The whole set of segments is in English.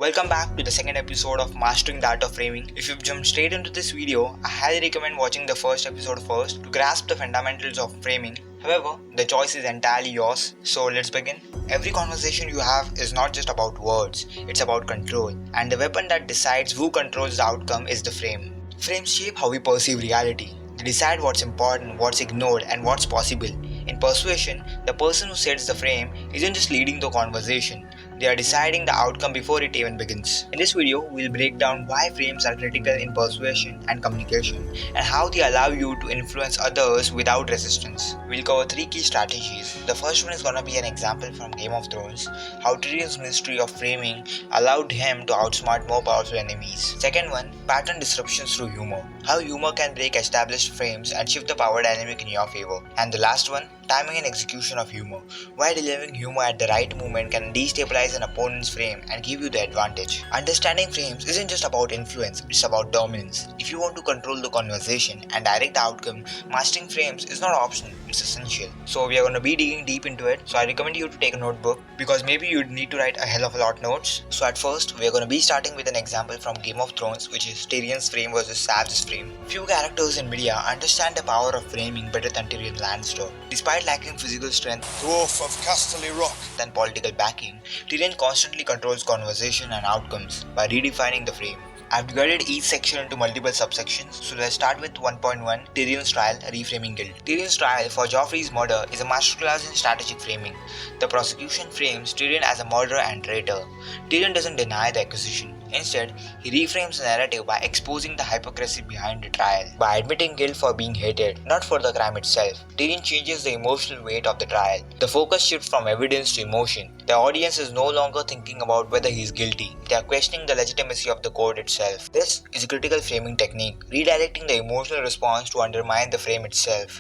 Welcome back to the second episode of Mastering the Art of Framing. If you've jumped straight into this video, I highly recommend watching the first episode first to grasp the fundamentals of framing. However, the choice is entirely yours, so let's begin. Every conversation you have is not just about words, it's about control, and the weapon that decides who controls the outcome is the frame. Frames shape how we perceive reality. They decide what's important, what's ignored, and what's possible. In Persuasion, the person who sets the frame isn't just leading the conversation, they are deciding the outcome before it even begins. In this video, we'll break down why frames are critical in persuasion and communication, and how they allow you to influence others without resistance. We'll cover three key strategies. The first one is gonna be an example from Game of Thrones, how Tyrion's mystery of framing allowed him to outsmart more powerful enemies. Second one, pattern disruptions through humor, how humor can break established frames and shift the power dynamic in your favor. And the last one, timing and execution of humor, why delivering humor at the right moment can destabilize an opponent's frame and give you the advantage. Understanding frames isn't just about influence, it's about dominance. If you want to control the conversation and direct the outcome, mastering frames is not optional, it's essential. So we are going to be digging deep into it, so I recommend you to take a notebook because maybe you'd need to write a hell of a lot notes. So at first, we are going to be starting with an example from Game of Thrones, which is Tyrion's frame versus Savage's frame. Few characters in media understand the power of framing better than Tyrion Lannister. Despite lacking physical strength, dwarf of Casterly Rock, than political backing, Tyrion constantly controls conversation and outcomes by redefining the frame. I've divided each section into multiple subsections, so let's start with 1.1, Tyrion's trial, reframing guilt. Tyrion's trial for Joffrey's murder is a masterclass in strategic framing. The prosecution frames Tyrion as a murderer and traitor. Tyrion doesn't deny the accusation. Instead, he reframes the narrative by exposing the hypocrisy behind the trial. By admitting guilt for being hated, not for the crime itself, Tyrion changes the emotional weight of the trial. The focus shifts from evidence to emotion. The audience is no longer thinking about whether he is guilty. They are questioning the legitimacy of the court itself. This is a critical framing technique, redirecting the emotional response to undermine the frame itself.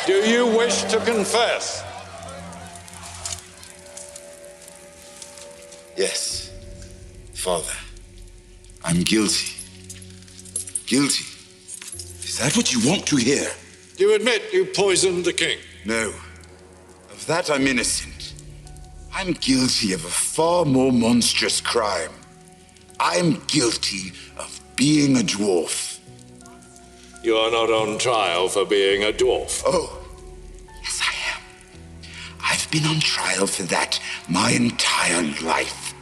Do you wish to confess? Yes, Father. I'm guilty. Guilty? Is that what you want to hear? Do you admit you poisoned the king? No. Of that I'm innocent. I'm guilty of a far more monstrous crime. I'm guilty of being a dwarf. You are not on trial for being a dwarf. Oh, yes I am. I've been on trial for that my entire life.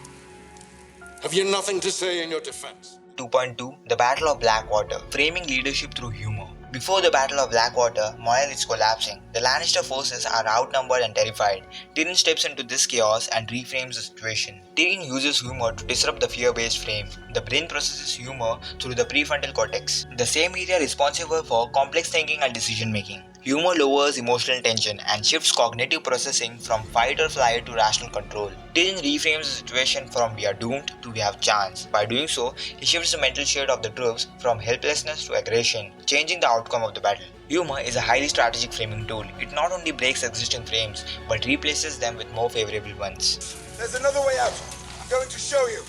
Have you nothing to say in your defense? 2.2, The Battle of Blackwater, framing leadership through humor. Before the Battle of Blackwater, Moyle is collapsing. The Lannister forces are outnumbered and terrified. Tyrion steps into this chaos and reframes the situation. Tyrion uses humor to disrupt the fear-based frame. The brain processes humor through the prefrontal cortex, the same area responsible for complex thinking and decision-making. Humor lowers emotional tension and shifts cognitive processing from fight or flight to rational control. Tyrion reframes the situation from we are doomed to we have chance. By doing so, he shifts the mental state of the troops from helplessness to aggression, changing the outcome of the battle. Humor is a highly strategic framing tool. It not only breaks existing frames, but replaces them with more favorable ones. There's another way out. I'm going to show you.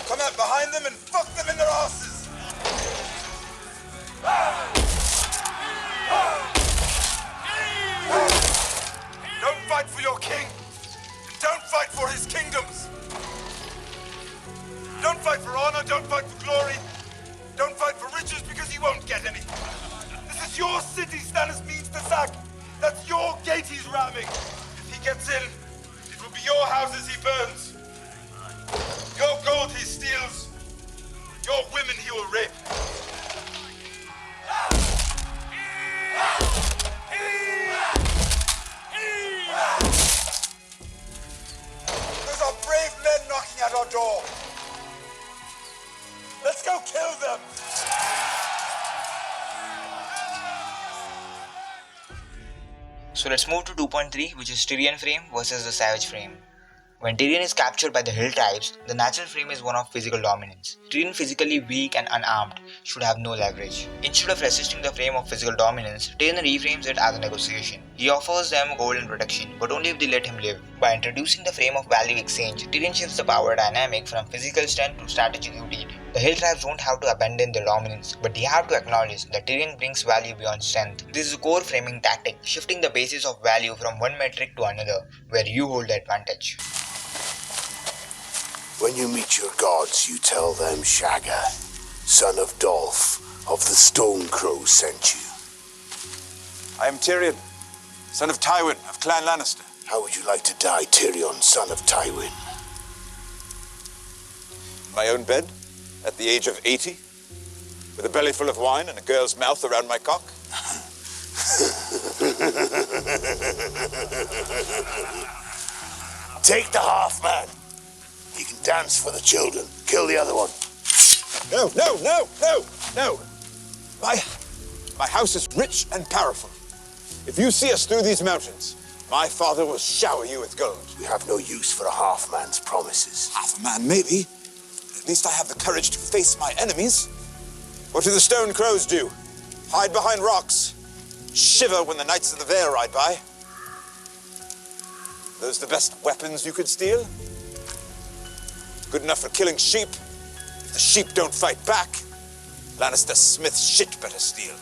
Come out behind them and fuck them in their asses. Don't fight for your king. And don't fight for his kingdoms. Don't fight for honor, don't fight for glory. Don't fight for riches because he won't get any. This is your city Stannis means to sack. That's your gate he's ramming. If he gets in, it will be your houses he burns. Your gold he steals. Your women he will rape. Those are brave men knocking at our door. Let's go kill them! So let's move to 2.3, which is Tyrion frame versus the Savage frame. When Tyrion is captured by the Hill Tribes, the natural frame is one of physical dominance. Tyrion, physically weak and unarmed, should have no leverage. Instead of resisting the frame of physical dominance, Tyrion reframes it as a negotiation. He offers them gold and protection, but only if they let him live. By introducing the frame of value exchange, Tyrion shifts the power dynamic from physical strength to strategic utility. The Hill Tribes don't have to abandon their dominance, but they have to acknowledge that Tyrion brings value beyond strength. This is a core framing tactic, shifting the basis of value from one metric to another, where you hold the advantage. When you meet your gods, you tell them Shagga, son of Dolph, of the Stone Crow, sent you. I am Tyrion, son of Tywin of Clan Lannister. How would you like to die, Tyrion, son of Tywin? In my own bed, at the age of 80, with a belly full of wine and a girl's mouth around my cock. Take the half man. He can dance for the children. Kill the other one. No. My house is rich and powerful. If you see us through these mountains, my father will shower you with gold. We have no use for a half man's promises. Half a man, maybe. At least I have the courage to face my enemies. What do the Stone Crows do? Hide behind rocks. Shiver when the Knights of the Vale ride by. Those the best weapons you could steal? Good enough for killing sheep. If the sheep don't fight back, Lannister Smith's shit better steal.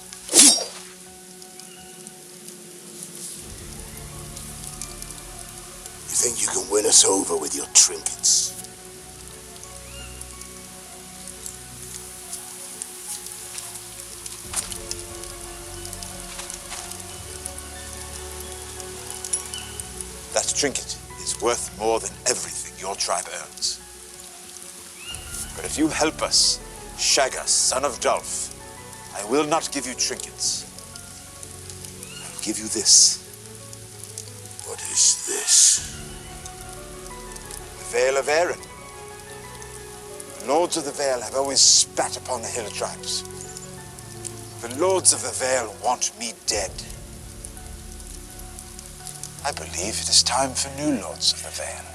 You think you can win us over with your trinkets? That trinket is worth more than everything your tribe owns. But if you help us, Shagga, son of Dolph, I will not give you trinkets. I'll give you this. What is this? The Vale of Aaron. The Lords of the Vale have always spat upon the hill tribes. The Lords of the Vale want me dead. I believe it is time for new Lords of the Vale.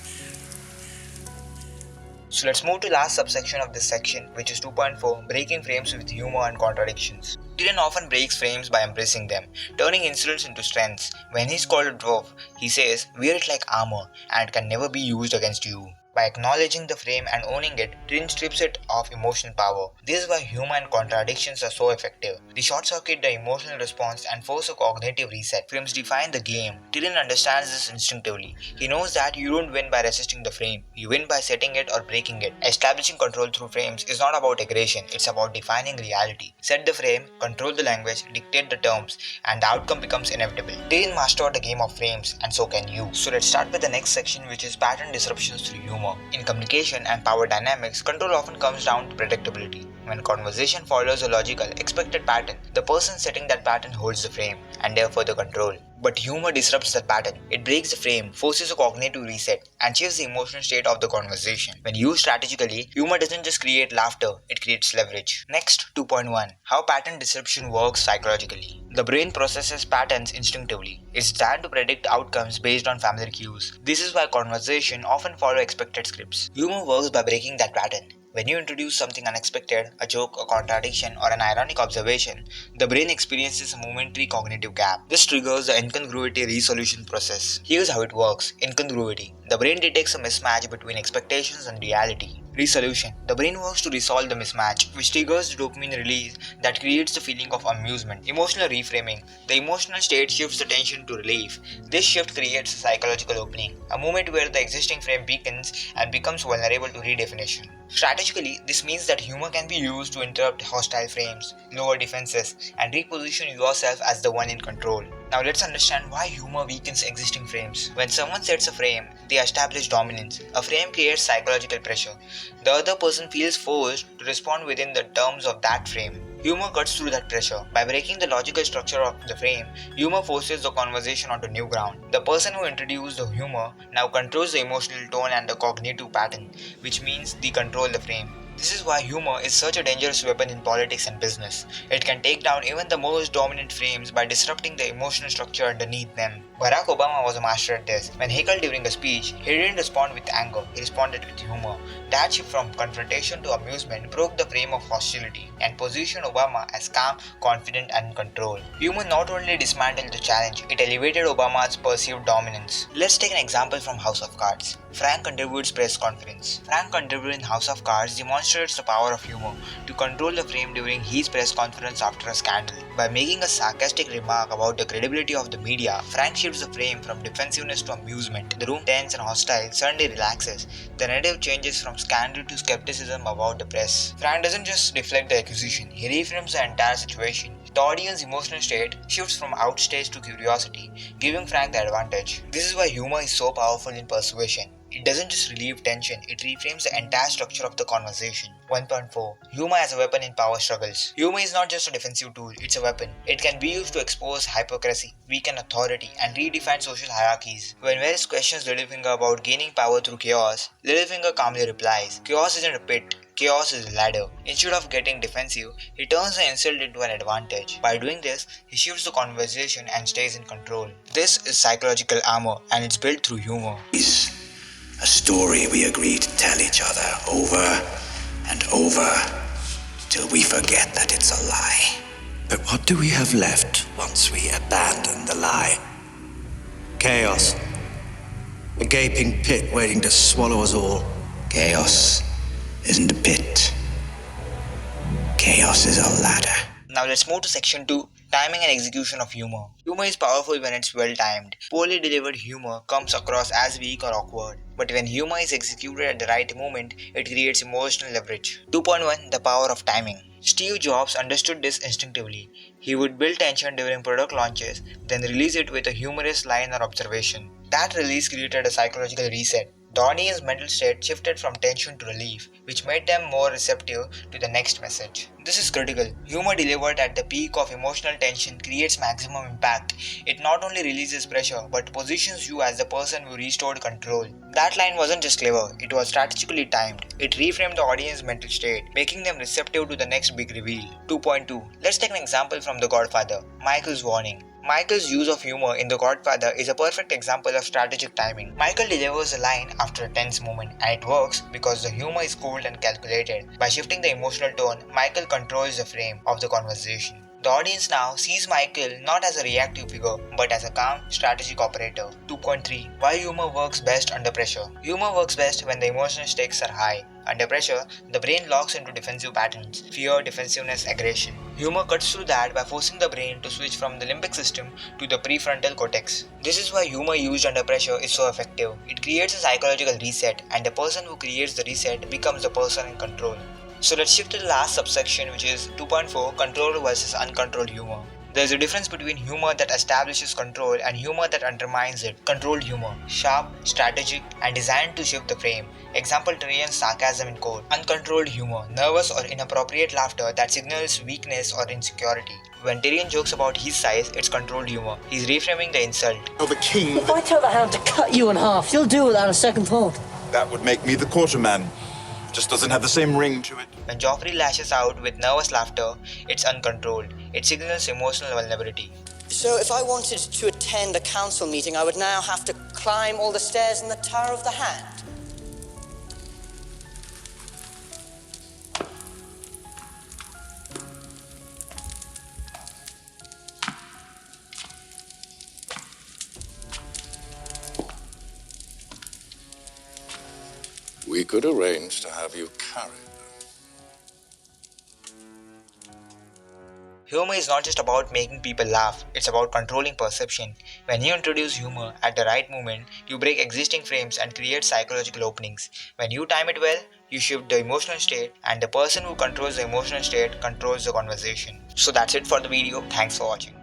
So let's move to the last subsection of this section, which is 2.4, breaking frames with humor and contradictions. Tyrion often breaks frames by embracing them, turning insults into strengths. When he's called a dwarf, he says, "Wear it like armor, and it can never be used against you." By acknowledging the frame and owning it, Tyrion strips it of emotional power. This is why humor and contradictions are so effective. They short-circuit the emotional response and force a cognitive reset. Frames define the game. Tyrion understands this instinctively. He knows that you don't win by resisting the frame, you win by setting it or breaking it. Establishing control through frames is not about aggression, it's about defining reality. Set the frame, control the language, dictate the terms, and the outcome becomes inevitable. Tyrion mastered the game of frames, and so can you. So let's start with the next section, which is pattern disruptions through humor. In communication and power dynamics, control often comes down to predictability. When conversation follows a logical, expected pattern, the person setting that pattern holds the frame, and therefore the control. But humor disrupts that pattern. It breaks the frame, forces a cognitive reset, and shifts the emotional state of the conversation. When used strategically, humor doesn't just create laughter, it creates leverage. Next, 2.1. How pattern disruption works psychologically. The brain processes patterns instinctively. It's designed to predict outcomes based on familiar cues. This is why conversation often follow expected scripts. Humor works by breaking that pattern. When you introduce something unexpected, a joke, a contradiction, or an ironic observation, the brain experiences a momentary cognitive gap. This triggers the incongruity resolution process. Here's how it works. Incongruity. The brain detects a mismatch between expectations and reality. Resolution. The brain works to resolve the mismatch, which triggers the dopamine release that creates the feeling of amusement. Emotional reframing. The emotional state shifts the tension to relief. This shift creates a psychological opening, a moment where the existing frame weakens and becomes vulnerable to redefinition. Strategically, this means that humor can be used to interrupt hostile frames, lower defenses, and reposition yourself as the one in control. Now let's understand why humor weakens existing frames. When someone sets a frame, they establish dominance. A frame creates psychological pressure. The other person feels forced to respond within the terms of that frame. Humor cuts through that pressure. By breaking the logical structure of the frame, humor forces the conversation onto new ground. The person who introduced the humor now controls the emotional tone and the cognitive pattern, which means they control the frame. This is why humor is such a dangerous weapon in politics and business. It can take down even the most dominant frames by disrupting the emotional structure underneath them. Barack Obama was a master at this. When heckled during a speech, he didn't respond with anger, he responded with humor. That shift from confrontation to amusement broke the frame of hostility and positioned Obama as calm, confident, and in control. Humor not only dismantled the challenge, it elevated Obama's perceived dominance. Let's take an example from House of Cards. Frank Underwood's press conference. Frank Underwood in House of Cards demonstrated demonstrates the power of humor to control the frame during his press conference after a scandal. By making a sarcastic remark about the credibility of the media, Frank shifts the frame from defensiveness to amusement. The room, tense and hostile, suddenly relaxes. The narrative changes from scandal to skepticism about the press. Frank doesn't just deflect the accusation, he reframes the entire situation. The audience's emotional state shifts from outrage to curiosity, giving Frank the advantage. This is why humor is so powerful in Persuasion. It doesn't just relieve tension, it reframes the entire structure of the conversation. 1.4. Humor as a weapon in power struggles. Humor is not just a defensive tool, it's a weapon. It can be used to expose hypocrisy, weaken authority, and redefine social hierarchies. When Varys questions Littlefinger about gaining power through chaos, Littlefinger calmly replies, "Chaos isn't a pit, chaos is a ladder." Instead of getting defensive, he turns the insult into an advantage. By doing this, he shifts the conversation and stays in control. This is psychological armor, and it's built through humor. A story we agree to tell each other over and over till we forget that it's a lie. But what do we have left once we abandon the lie? Chaos. A gaping pit waiting to swallow us all. Chaos isn't a pit. Chaos is a ladder. Now let's move to section 2, timing and execution of humor. Humor is powerful when it's well timed. Poorly delivered humor comes across as weak or awkward. But when humor is executed at the right moment, it creates emotional leverage. 2.1 The power of timing. Steve Jobs understood this instinctively. He would build tension during product launches, then release it with a humorous line or observation. That release created a psychological reset. The audience's mental state shifted from tension to relief, which made them more receptive to the next message. This is critical. Humor delivered at the peak of emotional tension creates maximum impact. It not only releases pressure, but positions you as the person who restored control. That line wasn't just clever, it was strategically timed. It reframed the audience's mental state, making them receptive to the next big reveal. 2.2 Let's take an example from The Godfather, Michael's warning. Michael's use of humor in The Godfather is a perfect example of strategic timing. Michael delivers a line after a tense moment, and it works because the humor is cold and calculated. By shifting the emotional tone, Michael controls the frame of the conversation. The audience now sees Michael not as a reactive figure, but as a calm, strategic operator. 2.3 Why humor works best under pressure. Humor works best when the emotional stakes are high. Under pressure, the brain locks into defensive patterns: fear, defensiveness, aggression. Humor cuts through that by forcing the brain to switch from the limbic system to the prefrontal cortex. This is why humor used under pressure is so effective. It creates a psychological reset, and the person who creates the reset becomes the person in control. So let's shift to the last subsection, which is 2.4 Controlled versus uncontrolled humor. There is a difference between humor that establishes control and humor that undermines it. Controlled humor, sharp, strategic, and designed to shift the frame. Example: Tyrion's sarcasm in court. Uncontrolled humor, nervous or inappropriate laughter that signals weakness or insecurity. When Tyrion jokes about his size, it's controlled humor. He's reframing the insult. You're the king. If I tell the hound to cut you in half, you'll do without a second thought. That would make me the quarterman. Just doesn't have the same ring to it. When Joffrey lashes out with nervous laughter, it's uncontrolled. It signals emotional vulnerability. So if I wanted to attend a council meeting, I would now have to climb all the stairs in the Tower of the Hand. We could arrange to have you carried. Humor is not just about making people laugh, it's about controlling perception. When you introduce humor at the right moment, you break existing frames and create psychological openings. When you time it well, you shift the emotional state, and the person who controls the emotional state controls the conversation. So that's it for the video. Thanks for watching.